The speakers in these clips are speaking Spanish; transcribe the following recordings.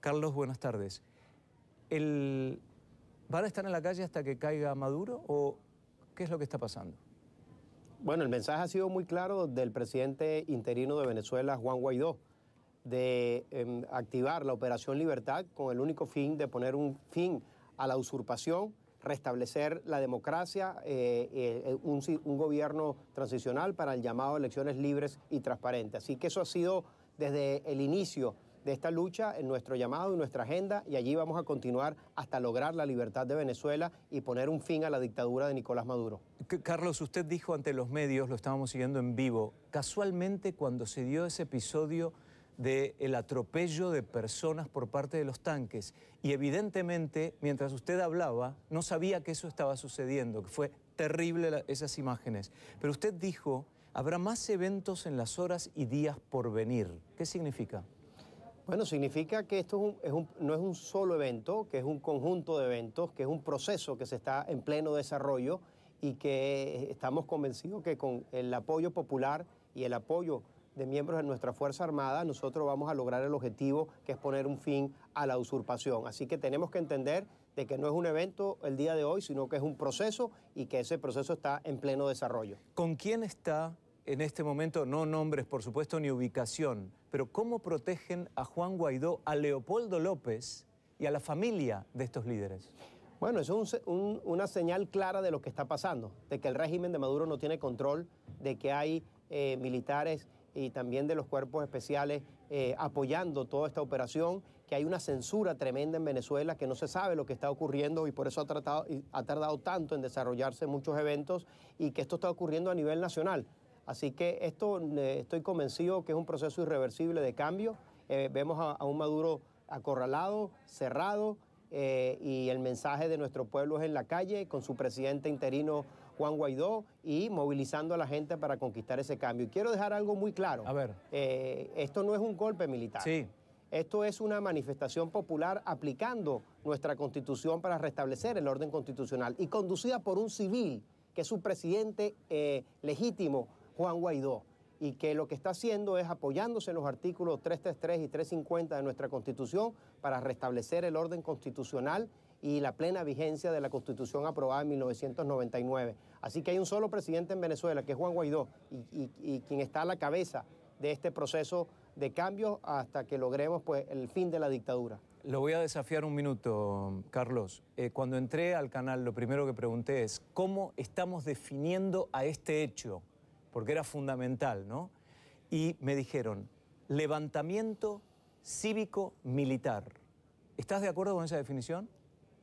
Carlos, buenas tardes. ¿Van a estar en la calle hasta que caiga Maduro o qué es lo que está pasando? Bueno, el mensaje ha sido muy claro del presidente interino de Venezuela, Juan Guaidó, de activar la Operación Libertad con el único fin de poner un fin a la usurpación, restablecer la democracia, un gobierno transicional para el llamado a elecciones libres y transparentes. Así que eso ha sido desde el inicio de esta lucha en nuestro llamado y nuestra agenda, y allí vamos a continuar hasta lograr la libertad de Venezuela y poner un fin a la dictadura de Nicolás Maduro. Carlos, usted dijo ante los medios, lo estábamos siguiendo en vivo, casualmente cuando se dio ese episodio del atropello de personas por parte de los tanques, y evidentemente, mientras usted hablaba, no sabía que eso estaba sucediendo, que fue terrible esas imágenes. Pero usted dijo, habrá más eventos en las horas y días por venir. ¿Qué significa? Bueno, significa que esto no es un solo evento, que es un conjunto de eventos, que es un proceso que se está en pleno desarrollo y que estamos convencidos que con el apoyo popular y el apoyo de miembros de nuestra Fuerza Armada, nosotros vamos a lograr el objetivo, que es poner un fin a la usurpación. Así que tenemos que entender de que no es un evento el día de hoy, sino que es un proceso y que ese proceso está en pleno desarrollo. ¿Con quién está en este momento, no nombres por supuesto ni ubicación, pero cómo protegen a Juan Guaidó, a Leopoldo López y a la familia de estos líderes? Bueno, eso es una señal clara de lo que está pasando, de que el régimen de Maduro no tiene control, de que hay militares y también de los cuerpos especiales apoyando toda esta operación, que hay una censura tremenda en Venezuela, que no se sabe lo que está ocurriendo y por eso ha tardado tanto en desarrollarse muchos eventos y que esto está ocurriendo a nivel nacional. Así que esto estoy convencido que es un proceso irreversible de cambio. Vemos a un Maduro acorralado, cerrado, y el mensaje de nuestro pueblo es en la calle, con su presidente interino Juan Guaidó y movilizando a la gente para conquistar ese cambio. Y quiero dejar algo muy claro. A ver. Esto no es un golpe militar. Sí. Esto es una manifestación popular aplicando nuestra Constitución para restablecer el orden constitucional y conducida por un civil, que es su presidente legítimo, Juan Guaidó, y que lo que está haciendo es apoyándose en los artículos 333 y 350 de nuestra Constitución para restablecer el orden constitucional y la plena vigencia de la Constitución aprobada en 1999. Así que hay un solo presidente en Venezuela, que es Juan Guaidó, y quien está a la cabeza de este proceso de cambio hasta que logremos pues, el fin de la dictadura. Lo voy a desafiar un minuto, Carlos. Cuando entré al canal, lo primero que pregunté es ¿cómo estamos definiendo a este hecho? Porque era fundamental, ¿no? Y me dijeron, levantamiento cívico-militar. ¿Estás de acuerdo con esa definición?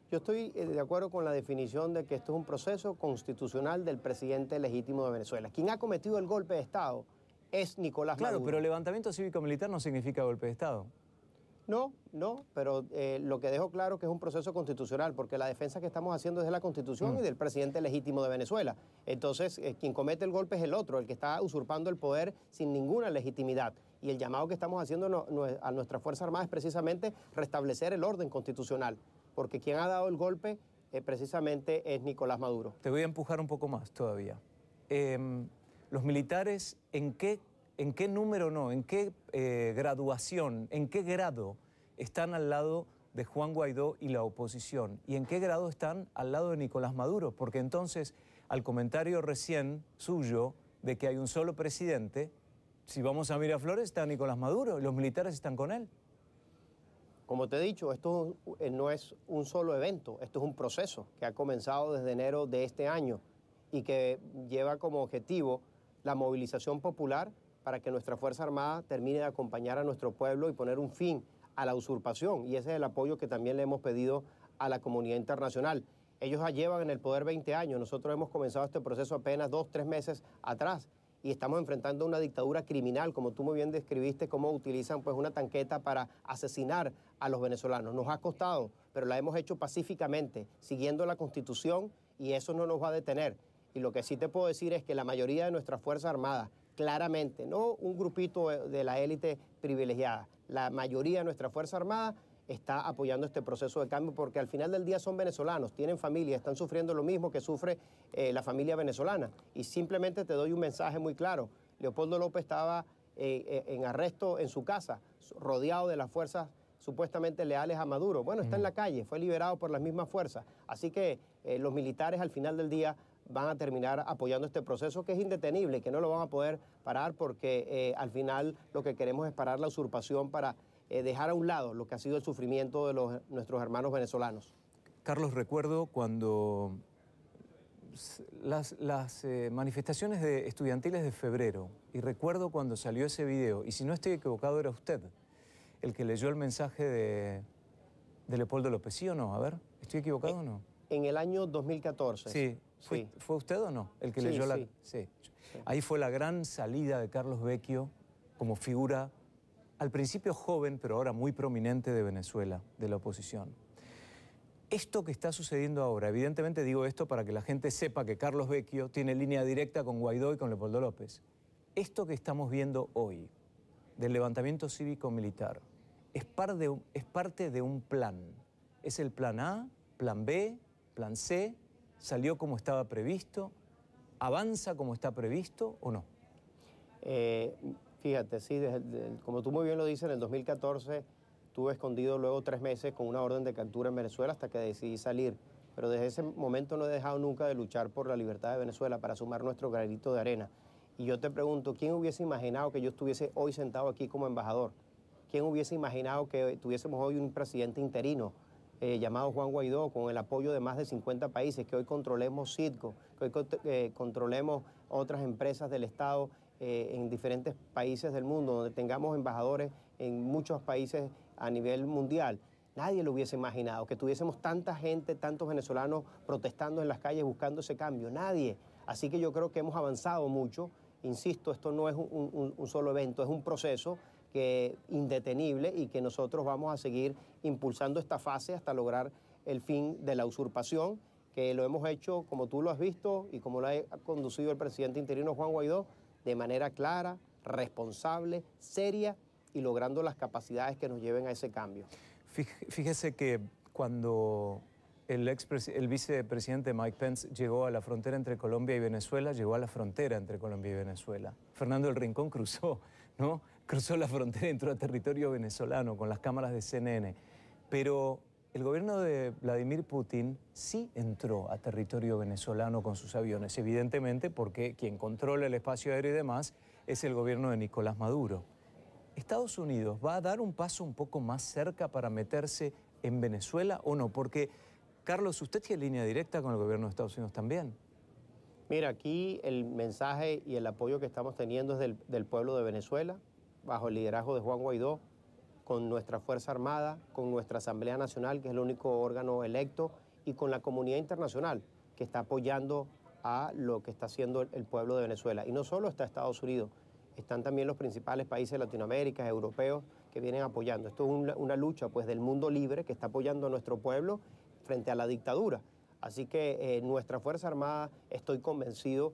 Yo estoy de acuerdo con la definición de que esto es un proceso constitucional del presidente legítimo de Venezuela. Quien ha cometido el golpe de Estado es Nicolás Maduro. Claro, pero levantamiento cívico-militar no significa golpe de Estado. No, pero lo que dejo claro es que es un proceso constitucional, porque la defensa que estamos haciendo es de la Constitución y del presidente legítimo de Venezuela. Entonces, quien comete el golpe es el otro, el que está usurpando el poder sin ninguna legitimidad. Y el llamado que estamos haciendo a nuestra Fuerza Armada es precisamente restablecer el orden constitucional, porque quien ha dado el golpe precisamente es Nicolás Maduro. Te voy a empujar un poco más todavía. Los militares, ¿en qué número no? ¿En qué graduación? ¿En qué grado están al lado de Juan Guaidó y la oposición? ¿Y en qué grado están al lado de Nicolás Maduro? Porque entonces, al comentario recién suyo de que hay un solo presidente, si vamos a Miraflores está Nicolás Maduro y los militares están con él. Como te he dicho, esto no es un solo evento, esto es un proceso que ha comenzado desde enero de este año y que lleva como objetivo la movilización popular para que nuestra Fuerza Armada termine de acompañar a nuestro pueblo y poner un fin a la usurpación. Y ese es el apoyo que también le hemos pedido a la comunidad internacional. Ellos ya llevan en el poder 20 años, nosotros hemos comenzado este proceso apenas 2 o 3 meses atrás y estamos enfrentando una dictadura criminal, como tú muy bien describiste, cómo utilizan pues, una tanqueta para asesinar a los venezolanos. Nos ha costado, pero la hemos hecho pacíficamente, siguiendo la Constitución, y eso no nos va a detener. Y lo que sí te puedo decir es que la mayoría de nuestras Fuerzas Armadas, claramente, no un grupito de la élite privilegiada, la mayoría de nuestra Fuerza Armada está apoyando este proceso de cambio porque al final del día son venezolanos, tienen familia, están sufriendo lo mismo que sufre la familia venezolana. Y simplemente te doy un mensaje muy claro. Leopoldo López estaba en arresto en su casa, rodeado de las fuerzas supuestamente leales a Maduro. Bueno, está en la calle, fue liberado por las mismas fuerzas. Así que los militares al final del día van a terminar apoyando este proceso que es indetenible, que no lo van a poder parar porque al final lo que queremos es parar la usurpación para dejar a un lado lo que ha sido el sufrimiento de nuestros hermanos venezolanos. Carlos, recuerdo cuando las manifestaciones estudiantiles de febrero, y recuerdo cuando salió ese video, y si no estoy equivocado era usted el que leyó el mensaje de Leopoldo López, ¿sí o no? A ver, ¿estoy equivocado o no? En el año 2014. Sí. Sí. ¿Fue usted o no? El que Sí, leyó la... sí. Sí. Ahí fue la gran salida de Carlos Vecchio como figura, al principio joven, pero ahora muy prominente de Venezuela, de la oposición. Esto que está sucediendo ahora, evidentemente digo esto para que la gente sepa que Carlos Vecchio tiene línea directa con Guaidó y con Leopoldo López. Esto que estamos viendo hoy, del levantamiento cívico-militar, es parte de un plan. ¿Es el plan A, plan B, plan C? ¿Salió como estaba previsto? ¿Avanza como está previsto o no? Fíjate, sí, como tú muy bien lo dices, en el 2014 estuve escondido luego 3 meses con una orden de captura en Venezuela hasta que decidí salir. Pero desde ese momento no he dejado nunca de luchar por la libertad de Venezuela para sumar nuestro granito de arena. Y yo te pregunto, ¿quién hubiese imaginado que yo estuviese hoy sentado aquí como embajador? ¿Quién hubiese imaginado que tuviésemos hoy un presidente interino llamado Juan Guaidó, con el apoyo de más de 50 países, que hoy controlemos Citgo, que hoy controlemos otras empresas del Estado en diferentes países del mundo, donde tengamos embajadores en muchos países a nivel mundial? Nadie lo hubiese imaginado, que tuviésemos tanta gente, tantos venezolanos protestando en las calles buscando ese cambio. Nadie. Así que yo creo que hemos avanzado mucho. Insisto, esto no es un solo evento, es un proceso indetenible y que nosotros vamos a seguir impulsando esta fase hasta lograr el fin de la usurpación, que lo hemos hecho, como tú lo has visto y como lo ha conducido el presidente interino Juan Guaidó, de manera clara, responsable, seria y logrando las capacidades que nos lleven a ese cambio. Fíjese que cuando el vicepresidente Mike Pence llegó a la frontera entre Colombia y Venezuela, llegó a la frontera entre Colombia y Venezuela. Fernando del Rincón cruzó, ¿no? Cruzó la frontera y entró a territorio venezolano con las cámaras de CNN. Pero el gobierno de Vladimir Putin sí entró a territorio venezolano con sus aviones, evidentemente porque quien controla el espacio aéreo y demás es el gobierno de Nicolás Maduro. ¿Estados Unidos va a dar un paso un poco más cerca para meterse en Venezuela o no? Porque, Carlos, usted tiene línea directa con el gobierno de Estados Unidos también. Mira, aquí el mensaje y el apoyo que estamos teniendo es del pueblo de Venezuela, bajo el liderazgo de Juan Guaidó, con nuestra Fuerza Armada, con nuestra Asamblea Nacional, que es el único órgano electo, y con la comunidad internacional, que está apoyando a lo que está haciendo el pueblo de Venezuela. Y no solo está Estados Unidos, están también los principales países de Latinoamérica, europeos, que vienen apoyando. Esto es una lucha pues, del mundo libre que está apoyando a nuestro pueblo frente a la dictadura. Así que nuestra Fuerza Armada, estoy convencido,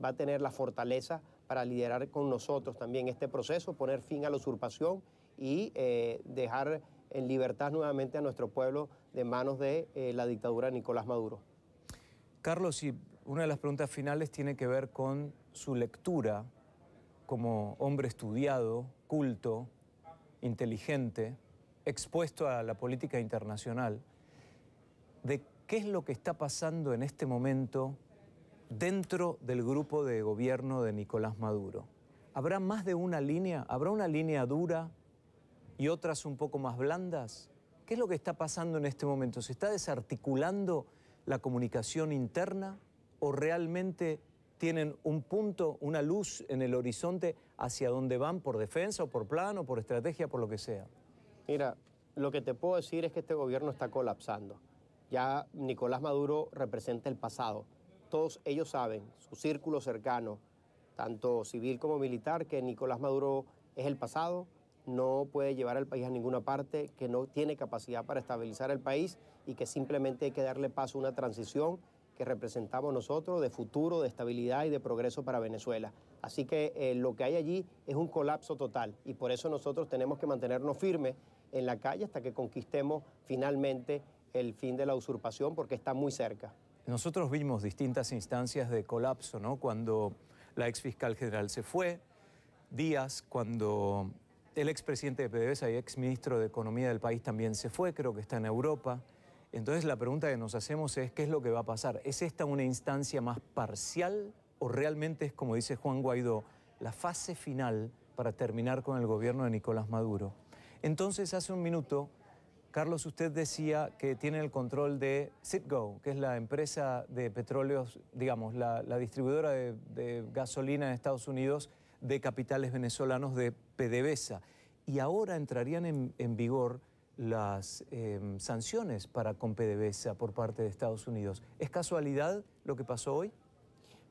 va a tener la fortaleza para liderar con nosotros también este proceso, poner fin a la usurpación y dejar en libertad nuevamente a nuestro pueblo de manos de la dictadura de Nicolás Maduro. Carlos, y una de las preguntas finales tiene que ver con su lectura como hombre estudiado, culto, inteligente, expuesto a la política internacional, de qué es lo que está pasando en este momento dentro del grupo de gobierno de Nicolás Maduro. ¿Habrá más de una línea? ¿Habrá una línea dura y otras un poco más blandas? ¿Qué es lo que está pasando en este momento? ¿Se está desarticulando la comunicación interna o realmente tienen un punto, una luz en el horizonte hacia dónde van por defensa o por plan o por estrategia, por lo que sea? Mira, lo que te puedo decir es que este gobierno está colapsando. Ya Nicolás Maduro representa el pasado. Todos ellos saben, su círculo cercano, tanto civil como militar, que Nicolás Maduro es el pasado, no puede llevar al país a ninguna parte, que no tiene capacidad para estabilizar el país y que simplemente hay que darle paso a una transición que representamos nosotros de futuro, de estabilidad y de progreso para Venezuela. Así que lo que hay allí es un colapso total y por eso nosotros tenemos que mantenernos firmes en la calle hasta que conquistemos finalmente el fin de la usurpación, porque está muy cerca. Nosotros vimos distintas instancias de colapso, ¿no? Cuando la exfiscal general se fue, Díaz, cuando El expresidente de PDVSA y exministro de Economía del país también se fue, creo que está en Europa. Entonces la pregunta que nos hacemos es, ¿qué es lo que va a pasar? ¿Es esta una instancia más parcial o realmente es, como dice Juan Guaidó, la fase final para terminar con el gobierno de Nicolás Maduro? Entonces, hace un minuto, Carlos, usted decía que tiene el control de Citgo, que es la empresa de petróleos, digamos, la distribuidora de gasolina en Estados Unidos de capitales venezolanos de PDVSA. Y ahora entrarían en vigor las sanciones con PDVSA por parte de Estados Unidos. ¿Es casualidad lo que pasó hoy?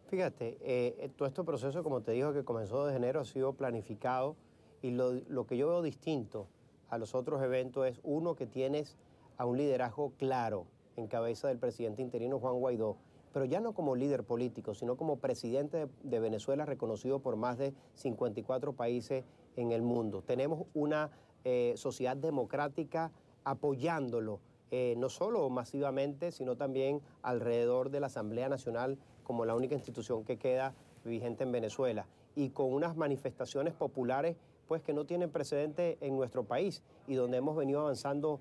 Fíjate, todo este proceso, como te digo, que comenzó desde enero, ha sido planificado y lo que yo veo distinto a los otros eventos es, uno, que tienes a un liderazgo claro en cabeza del presidente interino Juan Guaidó, pero ya no como líder político, sino como presidente de Venezuela reconocido por más de 54 países en el mundo. Tenemos una sociedad democrática apoyándolo, no solo masivamente, sino también alrededor de la Asamblea Nacional como la única institución que queda vigente en Venezuela, y con unas manifestaciones populares pues que no tienen precedente en nuestro país y donde hemos venido avanzando,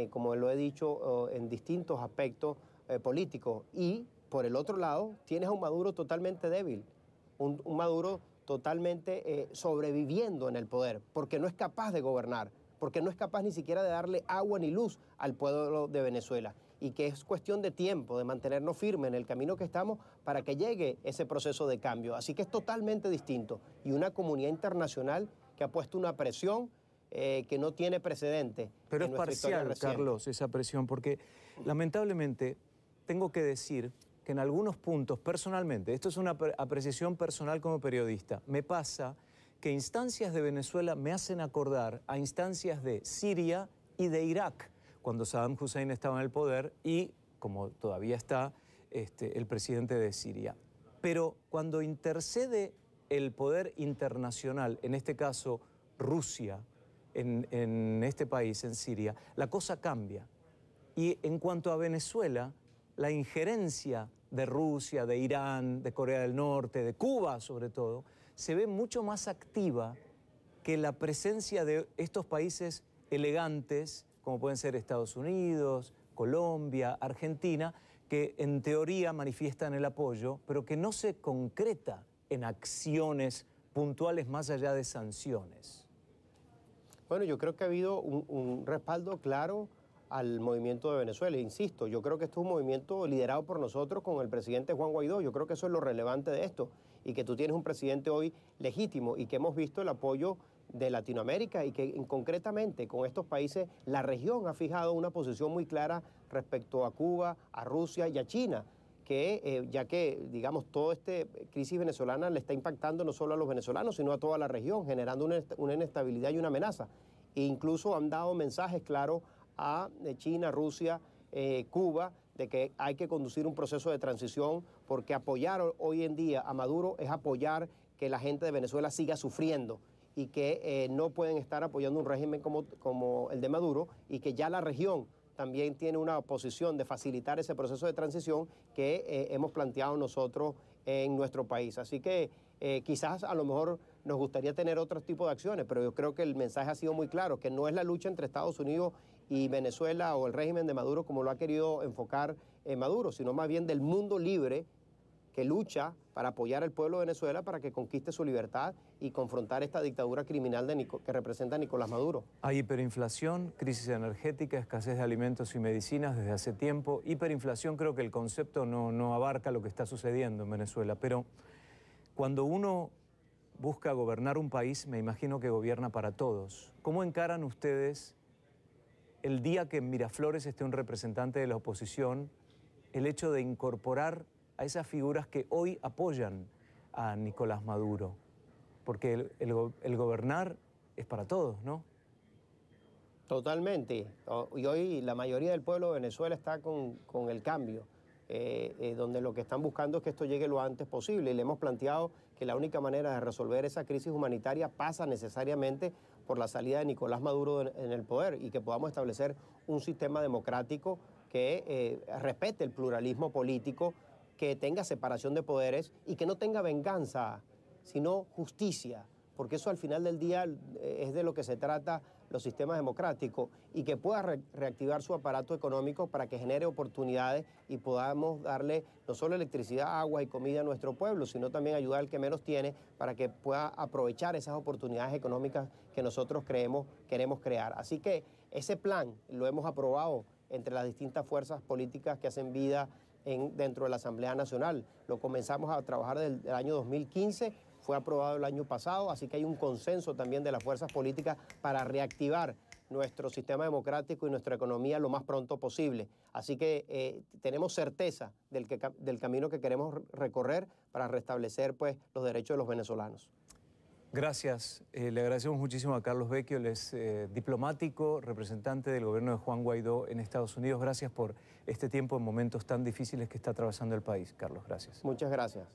como lo he dicho, en distintos aspectos políticos. Y por el otro lado tienes a un Maduro totalmente débil, un Maduro totalmente sobreviviendo en el poder, porque no es capaz de gobernar, porque no es capaz ni siquiera de darle agua ni luz al pueblo de Venezuela, y que es cuestión de tiempo, de mantenernos firmes en el camino que estamos para que llegue ese proceso de cambio. Así que es totalmente distinto, y una comunidad internacional que ha puesto una presión que no tiene precedente. Pero es parcial, Carlos, esa presión, porque lamentablemente tengo que decir que en algunos puntos, personalmente, esto es una apreciación personal como periodista, me pasa que instancias de Venezuela me hacen acordar a instancias de Siria y de Irak, cuando Saddam Hussein estaba en el poder y, como todavía está, el presidente de Siria. Pero cuando intercede el poder internacional, en este caso Rusia, en este país, en Siria, la cosa cambia. Y en cuanto a Venezuela, la injerencia de Rusia, de Irán, de Corea del Norte, de Cuba sobre todo, se ve mucho más activa que la presencia de estos países elegantes, como pueden ser Estados Unidos, Colombia, Argentina, que en teoría manifiestan el apoyo, pero que no se concreta en acciones puntuales más allá de sanciones. Bueno, yo creo que ha habido un respaldo claro al movimiento de Venezuela. Insisto, yo creo que esto es un movimiento liderado por nosotros con el presidente Juan Guaidó. Yo creo que eso es lo relevante de esto, y que tú tienes un presidente hoy legítimo y que hemos visto el apoyo de Latinoamérica y que concretamente con estos países la región ha fijado una posición muy clara respecto a Cuba, a Rusia y a China, que ya que, digamos, toda esta crisis venezolana le está impactando no solo a los venezolanos, sino a toda la región, generando una inestabilidad y una amenaza. E incluso han dado mensajes claros a China, Rusia, Cuba, de que hay que conducir un proceso de transición, porque apoyar hoy en día a Maduro es apoyar que la gente de Venezuela siga sufriendo, y que no pueden estar apoyando un régimen como el de Maduro, y que ya la región también tiene una posición de facilitar ese proceso de transición que hemos planteado nosotros en nuestro país. Así que quizás a lo mejor nos gustaría tener otro tipo de acciones, pero yo creo que el mensaje ha sido muy claro, que no es la lucha entre Estados Unidos y Venezuela o el régimen de Maduro como lo ha querido enfocar Maduro, sino más bien del mundo libre que lucha para apoyar al pueblo de Venezuela para que conquiste su libertad y confrontar esta dictadura criminal que representa Nicolás Maduro. Hay hiperinflación, crisis energética, escasez de alimentos y medicinas desde hace tiempo. Hiperinflación, creo que el concepto no abarca lo que está sucediendo en Venezuela, pero cuando uno busca gobernar un país, me imagino que gobierna para todos. ¿Cómo encaran ustedes el día que en Miraflores esté un representante de la oposición, el hecho de incorporar a esas figuras que hoy apoyan a Nicolás Maduro? Porque el gobernar es para todos, ¿no? Totalmente. Y hoy la mayoría del pueblo de Venezuela está con el cambio, donde lo que están buscando es que esto llegue lo antes posible. Y le hemos planteado que la única manera de resolver esa crisis humanitaria pasa necesariamente por la salida de Nicolás Maduro en el poder, y que podamos establecer un sistema democrático que respete el pluralismo político, que tenga separación de poderes y que no tenga venganza, sino justicia, porque eso al final del día es de lo que se trata los sistemas democráticos, y que pueda reactivar su aparato económico para que genere oportunidades y podamos darle no solo electricidad, agua y comida a nuestro pueblo, sino también ayudar al que menos tiene para que pueda aprovechar esas oportunidades económicas que nosotros queremos crear. Así que ese plan lo hemos aprobado entre las distintas fuerzas políticas que hacen vida dentro de la Asamblea Nacional. Lo comenzamos a trabajar desde el año 2015, fue aprobado el año pasado, así que hay un consenso también de las fuerzas políticas para reactivar nuestro sistema democrático y nuestra economía lo más pronto posible. Así que tenemos certeza del camino que queremos recorrer para restablecer pues, los derechos de los venezolanos. Gracias. Le agradecemos muchísimo a Carlos Vecchio, él es diplomático, representante del gobierno de Juan Guaidó en Estados Unidos. Gracias por este tiempo en momentos tan difíciles que está atravesando el país. Carlos, gracias. Muchas gracias.